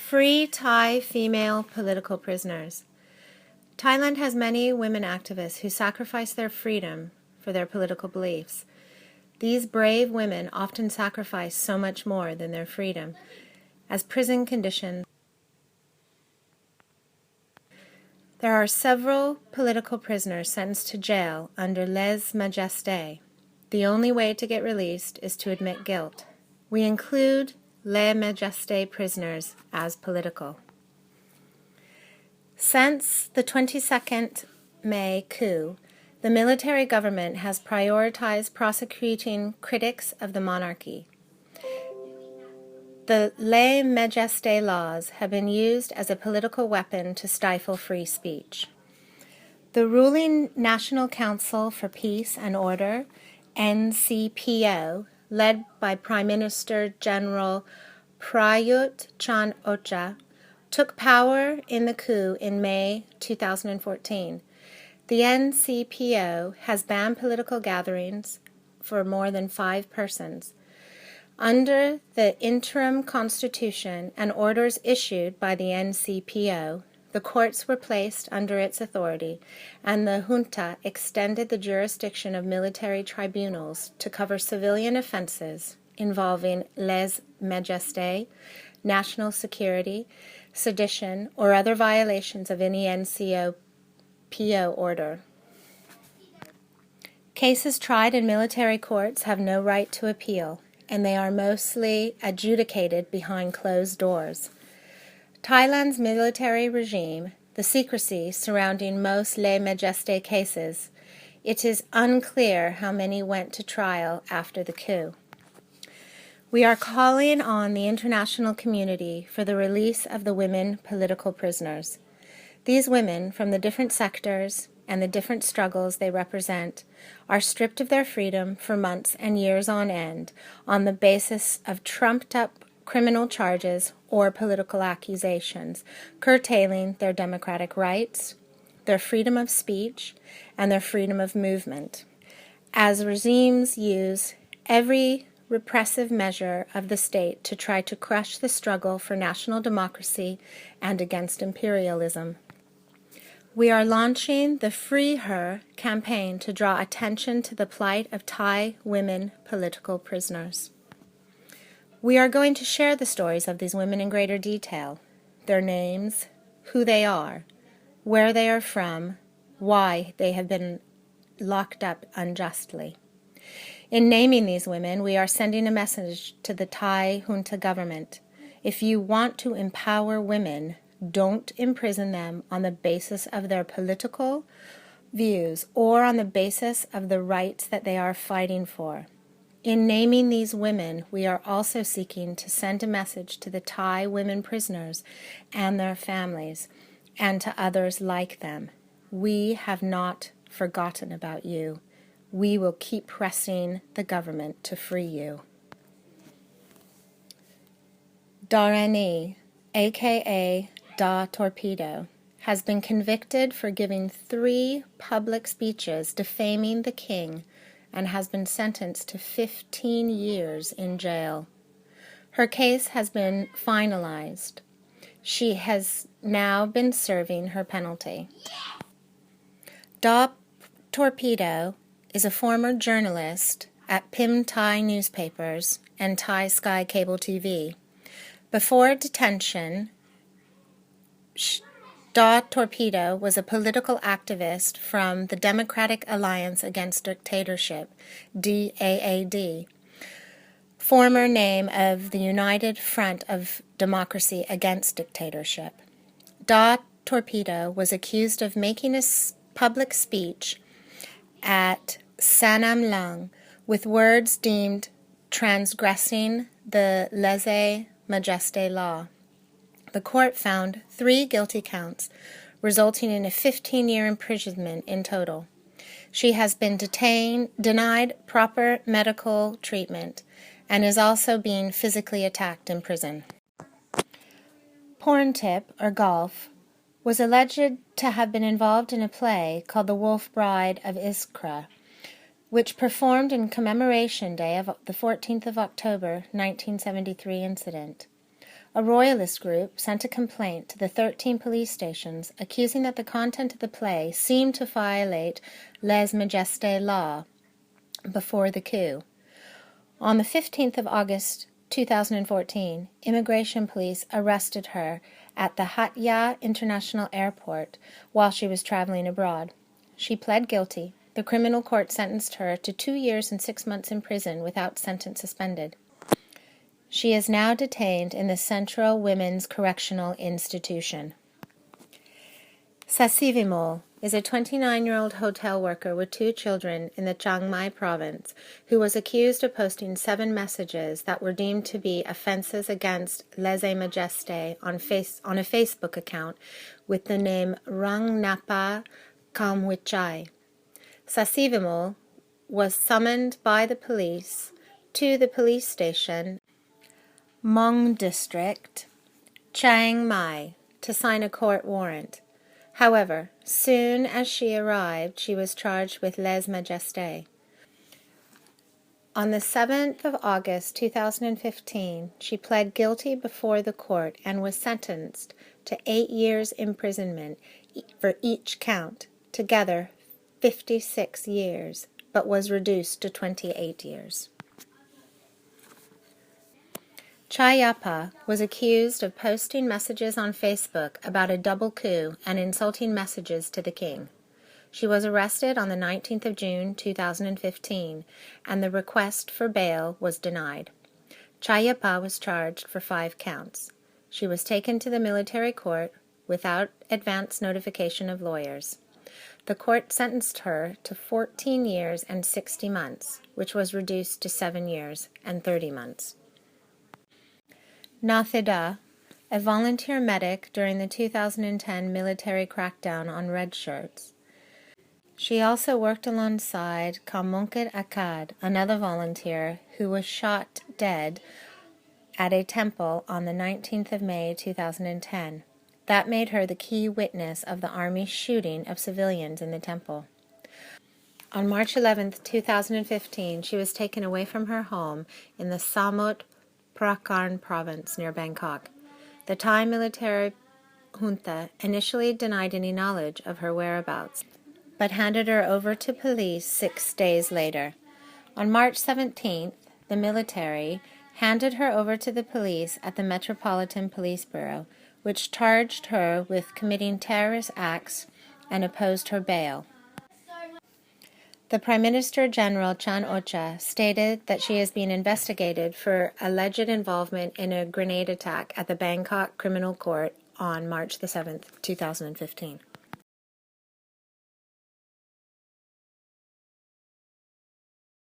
Free Thai female political prisoners. Thailand has many women activists who sacrifice their freedom for their political beliefs. These brave women often sacrifice so much more than their freedom, as prison conditions. There are several political prisoners sentenced to jail under lèse majesté. The only way to get released is to admit guilt. We include lèse majesté prisoners as political. Since the 22nd May coup, the military government has prioritized prosecuting critics of the monarchy. The lèse majesté laws have been used as a political weapon to stifle free speech. The ruling National Council for Peace and Order, NCPO, led by Prime Minister General Prayut Chan-o-cha, took power in the coup in May 2014. The NCPO has banned political gatherings for more than 5 persons. Under the interim constitution and orders issued by the NCPO, the courts were placed under its authority, and the junta extended the jurisdiction of military tribunals to cover civilian offenses involving lèse majesté, national security, sedition, or other violations of any NCPO order. Cases tried in military courts have no right to appeal, and they are mostly adjudicated behind closed doors. Thailand's military regime, the secrecy surrounding most lèse majesté cases, it is unclear how many went to trial after the coup. We are calling on the international community for the release of the women political prisoners. These women, from the different sectors and the different struggles they represent, are stripped of their freedom for months and years on end on the basis of trumped-up criminal charges or political accusations, curtailing their democratic rights, their freedom of speech, and their freedom of movement, as regimes use every repressive measure of the state to try to crush the struggle for national democracy and against imperialism. We are launching the Free Her campaign to draw attention to the plight of Thai women political prisoners. We are going to share the stories of these women in greater detail, their names, who they are, where they are from, why they have been locked up unjustly. In naming these women, we are sending a message to the Thai junta government. If you want to empower women, don't imprison them on the basis of their political views or on the basis of the rights that they are fighting for. In naming these women, we are also seeking to send a message to the Thai women prisoners and their families, and to others like them. We have not forgotten about you. We will keep pressing the government to free you. Darani, a.k.a. Da Torpedo, has been convicted for giving 3 public speeches defaming the king and has been sentenced to 15 years in jail. Her case has been finalized. She has now been serving her penalty. Da Torpedo is a former journalist at Pim Thai newspapers and Thai Sky Cable TV. Before detention, Da Torpedo was a political activist from the Democratic Alliance Against Dictatorship, DAAD, former name of the United Front of Democracy Against Dictatorship. Da Torpedo was accused of making a public speech at Sanam Luang with words deemed transgressing the lèse majesté law. The court found 3 guilty counts, resulting in a 15-year imprisonment in total. She has been denied proper medical treatment, and is also being physically attacked in prison. Porntip, or Golf, was alleged to have been involved in a play called The Wolf Bride of Iskra, which performed in commemoration day of the 14th of October 1973 incident. A royalist group sent a complaint to the 13 police stations accusing that the content of the play seemed to violate lèse majesté law before the coup. On the 15th of August 2014, immigration police arrested her at the Hatia International Airport while she was traveling abroad. She pled guilty. The criminal court sentenced her to 2 years and 6 months in prison without sentence suspended. She is now detained in the Central Women's Correctional Institution. Sasivimol is a 29-year-old hotel worker with 2 children in the Chiang Mai province who was accused of posting 7 messages that were deemed to be offenses against lèse majesté on a Facebook account with the name Rang Napa Kamwichai. Sasivimol was summoned by the police to the police station Mong District, Chiang Mai, to sign a court warrant. However, soon as she arrived, she was charged with lèse majesté. On the 7th of August 2015, she pled guilty before the court and was sentenced to 8 years imprisonment for each count, together 56 years, but was reduced to 28 years. Chayapa was accused of posting messages on Facebook about a double coup and insulting messages to the king. She was arrested on the 19th of June 2015, and the request for bail was denied. Chayapa was charged for 5 counts. She was taken to the military court without advance notification of lawyers. The court sentenced her to 14 years and 60 months, which was reduced to 7 years and 30 months. Nathida, a volunteer medic during the 2010 military crackdown on red shirts. She also worked alongside Kamunkit Akkad, another volunteer who was shot dead at a temple on the 19th of May 2010. That made her the key witness of the army's shooting of civilians in the temple. On March 11, 2015, she was taken away from her home in the Samut Prakan province near Bangkok. The Thai military junta initially denied any knowledge of her whereabouts, but handed her over to police 6 days later. On March 17th, the military handed her over to the police at the Metropolitan Police Bureau, which charged her with committing terrorist acts and opposed her bail. The Prime Minister General Chan Ocha stated that she is being investigated for alleged involvement in a grenade attack at the Bangkok Criminal Court on March 7, 2015.